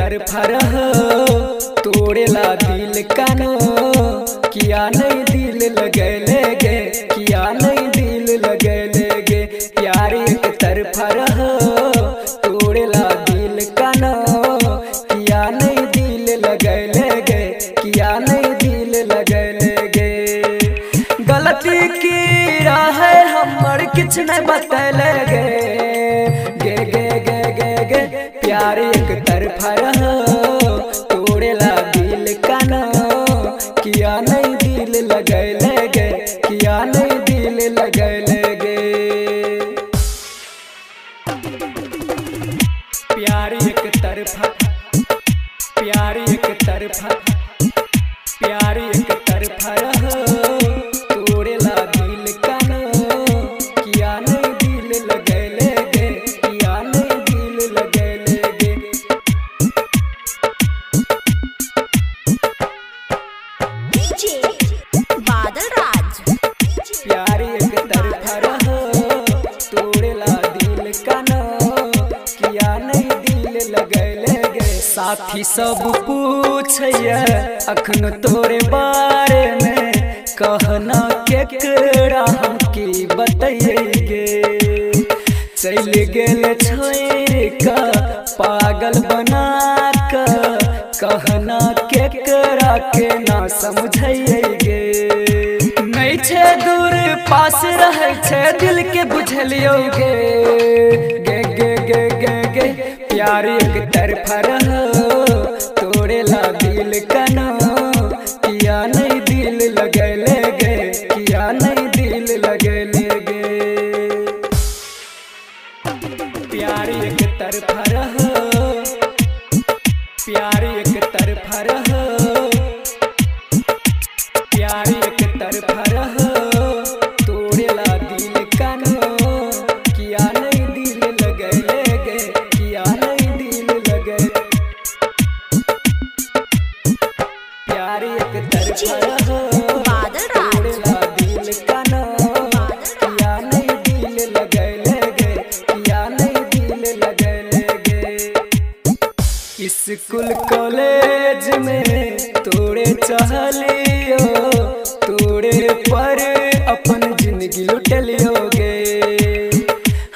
तरफा रहो तोड़ेला दिल कानो, किया नहीं दिल लगैले गे, किया नहीं दिल लगैले गे। प्यार एक तरफा रहो तोड़ेला दिल कानो, किया नहीं दिल लगैले गे, किया नहीं दिल लगैले गे। गलती की है हमर किछ नहीं बतैले गे, गे गे गे गे गे। प्यार एक तरफा रहो तोड़ेला दिल कानो, किया नहीं दिल लगैले गे, किया नहीं दिल लगैले गे। प्यार एक तरफा, प्यार एक तरफा, प्यार एक तरफा रहो तोड़ेला दिल कानो, किया नहीं दिल लगैले गे, किया नहीं दिल लगैले गे। डीजे बादल राज। प्यार एक तरफा रहो तोड़ेला दिल कानो, किया नहीं दिल लगैले गे। साथी सब पूछैया अखन तोरे बारे में, कहना केकरा हम की बतैगे। चल गेल छोड़ का पागल बना का, कहना केकरा के ना समझैगे। नहीं छे दूर पास रहे छे दिल के बुझलियो गे, गे गे गे गे गे। प्यार एक तरफा रहो तोड़ेला दिल कानो, किया नहीं दिल लगैले गे, किया नहीं दिल लगैले गे। प्यार एक तरफा रहो, प्यार एक तरफा रहो, प्यार एक तरफा रहो तोड़ेला दिल कानो, किया नहीं दिल लगैले गे, किया नहीं दिल लगैले। प्यार एक तरफा रहो बादल राज। तोड़ेला दिल कानो, किया नहीं दिल लगैले गे, किया नहीं दिल लगैले गे। स्कूल कॉलेज में तोड़े चहलियो, तोड़े पर अपन जिंदगी लुटलियो गे।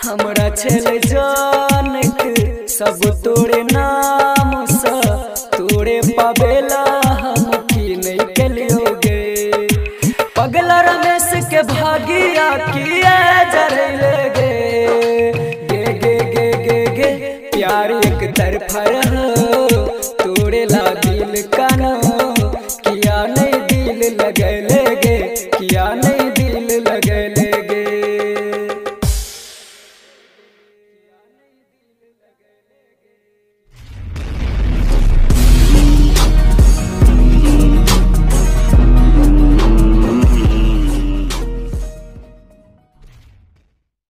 हमरा छेल जानक सब तोड़े